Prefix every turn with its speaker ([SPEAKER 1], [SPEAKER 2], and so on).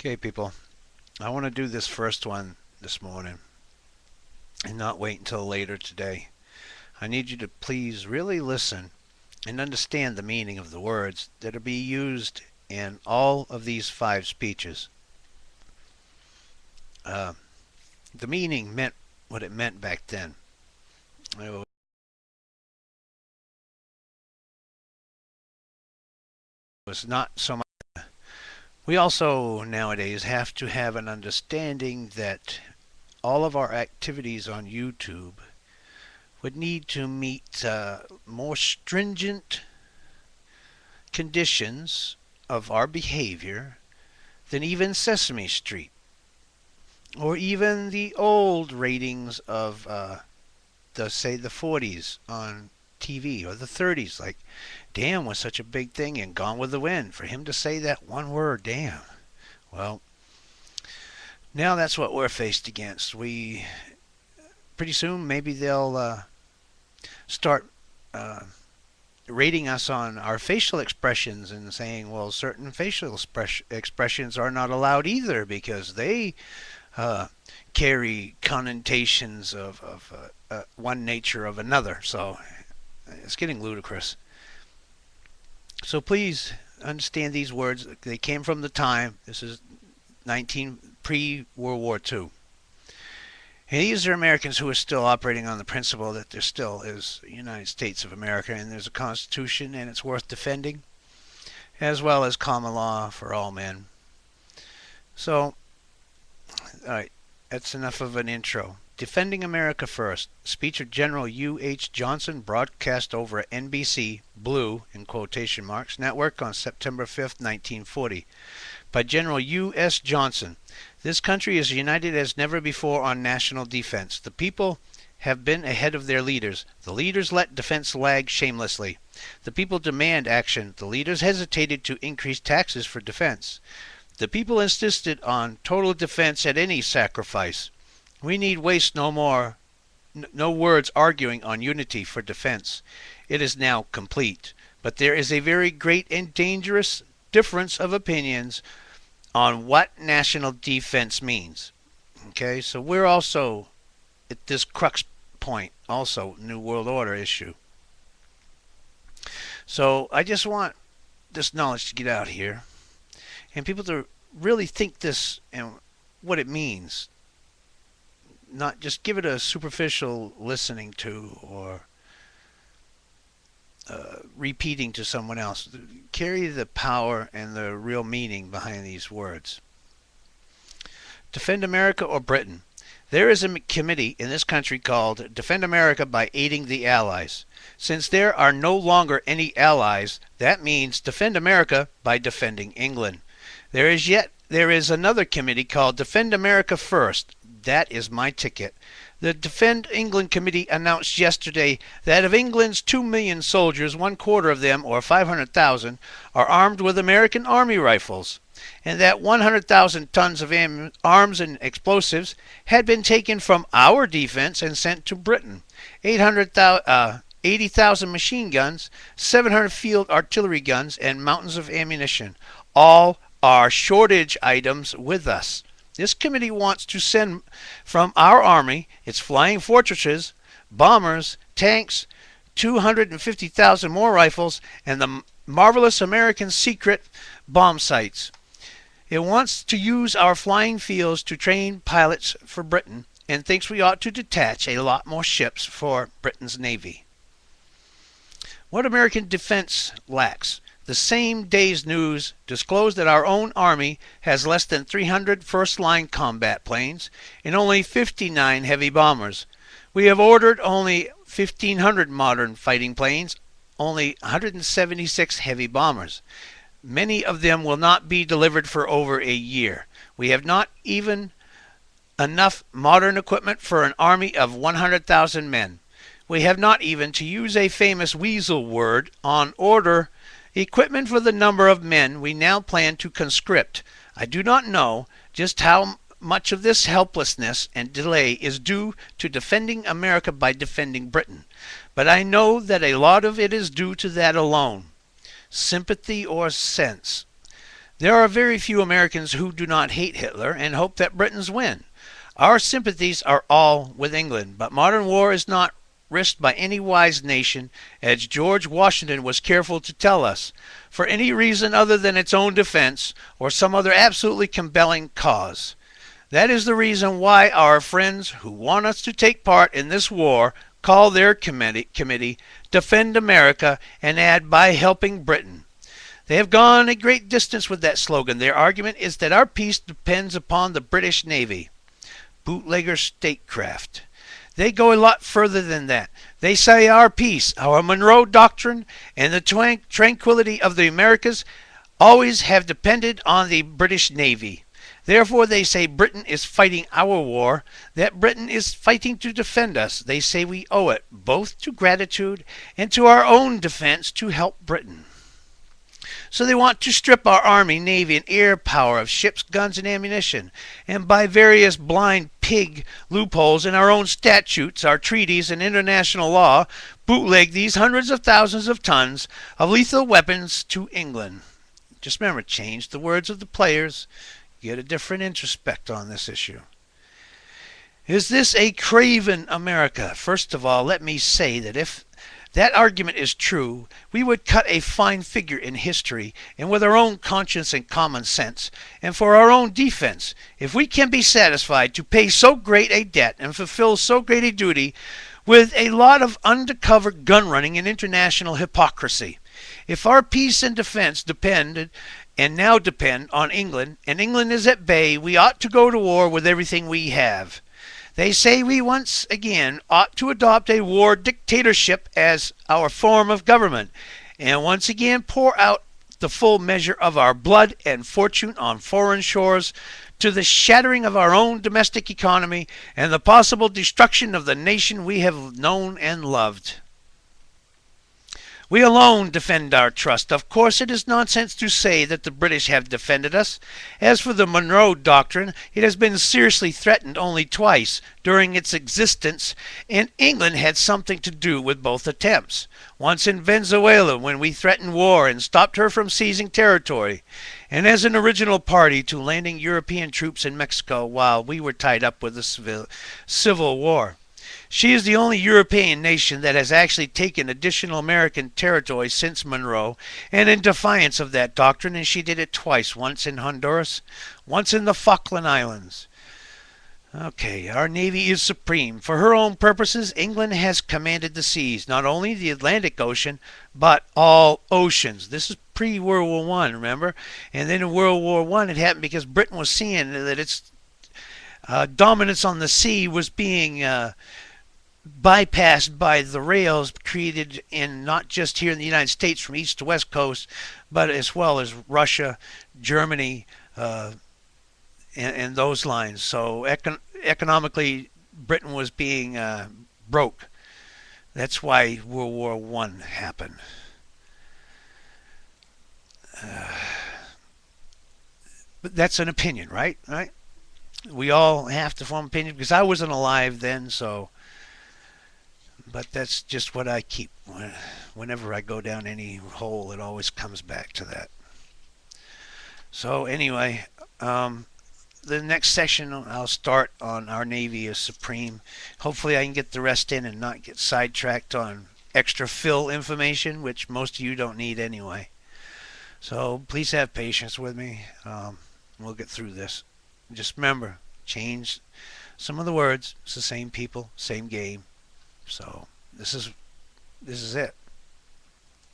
[SPEAKER 1] Okay, people, I want to do this first one this morning and not wait until later today. I need you to please really listen and understand the meaning of the words that are being used in all of these 5 speeches. The meaning meant what it meant back then. It was not so much. We also nowadays have to have an understanding that all of our activities on YouTube would need to meet more stringent conditions of our behavior than even Sesame Street or even the old ratings of the 40s on TV or the 30s. Like, damn was such a big thing in Gone with the Wind. For him to say that one word, damn. Well, now that's what we're faced against. We pretty soon maybe they'll start rating us on our facial expressions and saying, well, certain facial expressions are not allowed either because they carry connotations of one nature of another. So it's getting ludicrous. So please understand these words. They came from the time. This is pre-World War II. And these are Americans who are still operating on the principle that there still is the United States of America and there's a Constitution and it's worth defending, as well as common law for all men. So, alright, that's enough of an intro. Defending America First, speech of General U.H. Johnson, broadcast over at NBC Blue, in quotation marks, network on September 5th, 1940. By General U.S. Johnson. This country is united as never before on national defense. The people have been ahead of their leaders. The leaders let defense lag shamelessly. The people demand action. The leaders hesitated to increase taxes for defense. The people insisted on total defense at any sacrifice. We need waste no more. No words arguing on unity for defense. It is now complete. But there is a very great and dangerous difference of opinions on what national defense means. Okay, so we're also at this crux point, also New World Order issue. So I just want this knowledge to get out here and people to really think this and what it means. Not just give it a superficial listening to or repeating to someone else. Carry the power and the real meaning behind these words. Defend America or Britain. There is a committee in this country called Defend America by Aiding the Allies. Since there are no longer any allies, that means Defend America by defending England. There is another committee called Defend America First. That is my ticket. The Defend England Committee announced yesterday that of England's 2 million soldiers, 1/4 of them, or 500,000, are armed with American Army rifles, and that 100,000 tons of arms and explosives had been taken from our defense and sent to Britain. 80,000 machine guns, 700 field artillery guns, and mountains of ammunition. All are shortage items with us. This committee wants to send from our Army its flying fortresses, bombers, tanks, 250,000 more rifles, and the marvelous American secret bomb sights. It wants to use our flying fields to train pilots for Britain and thinks we ought to detach a lot more ships for Britain's Navy. What American defense lacks. The same day's news disclosed that our own Army has less than 300 first-line combat planes and only 59 heavy bombers. We have ordered only 1,500 modern fighting planes, only 176 heavy bombers. Many of them will not be delivered for over a year. We have not even enough modern equipment for an army of 100,000 men. We have not even, to use a famous weasel word, on order equipment for the number of men we now plan to conscript. I do not know just how much of this helplessness and delay is due to defending America by defending Britain, but I know that a lot of it is due to that alone. Sympathy or sense. There are very few Americans who do not hate Hitler and hope that Britons win. Our sympathies are all with England, but modern war is not risked by any wise nation, as George Washington was careful to tell us, for any reason other than its own defense or some other absolutely compelling cause. That is the reason why our friends who want us to take part in this war call their committee Defend America and add by helping Britain. They have gone a great distance with that slogan. Their argument is that our peace depends upon the British Navy. Bootlegger statecraft. They go a lot further than that. They say our peace, our Monroe Doctrine, and the tranquility of the Americas always have depended on the British Navy. Therefore, they say Britain is fighting our war, that Britain is fighting to defend us. They say we owe it, both to gratitude and to our own defense, to help Britain. So they want to strip our army, navy, and air power of ships, guns, and ammunition, and by various blind pig loopholes in our own statutes, our treaties, and international law, bootleg these hundreds of thousands of tons of lethal weapons to England. Just remember, change the words of the players, get a different introspect on this issue. Is this a craven America? First of all, let me say that if that argument is true, we would cut a fine figure in history and with our own conscience and common sense, and for our own defense, if we can be satisfied to pay so great a debt and fulfill so great a duty with a lot of undercover gun running and international hypocrisy. If our peace and defense depended and now depend on England, and England is at bay, we ought to go to war with everything we have. They say we once again ought to adopt a war dictatorship as our form of government, and once again pour out the full measure of our blood and fortune on foreign shores, to the shattering of our own domestic economy and the possible destruction of the nation we have known and loved. We alone defend our trust. Of course, it is nonsense to say that the British have defended us. As for the Monroe Doctrine, it has been seriously threatened only twice during its existence, and England had something to do with both attempts. Once in Venezuela, when we threatened war and stopped her from seizing territory, and as an original party to landing European troops in Mexico while we were tied up with the Civil War. She is the only European nation that has actually taken additional American territory since Monroe, and in defiance of that doctrine, and she did it twice, once in Honduras, once in the Falkland Islands. Okay, our Navy is supreme. For her own purposes, England has commanded the seas, not only the Atlantic Ocean, but all oceans. This is pre-World War I, remember? And then in World War I, it happened because Britain was seeing that its dominance on the sea was being bypassed by the rails created in not just here in the United States from east to west coast, but as well as Russia, Germany, and those lines. So economically, Britain was being broke. That's why World War I happened. But that's an opinion, right? Right? We all have to form opinion because I wasn't alive then, so. But that's just what I keep. Whenever I go down any hole, it always comes back to that. So anyway, the next session I'll start on our Navy is supreme. Hopefully I can get the rest in and not get sidetracked on extra fill information, which most of you don't need anyway. So please have patience with me. We'll get through this. Just remember, change some of the words. It's the same people, same game. So this is it.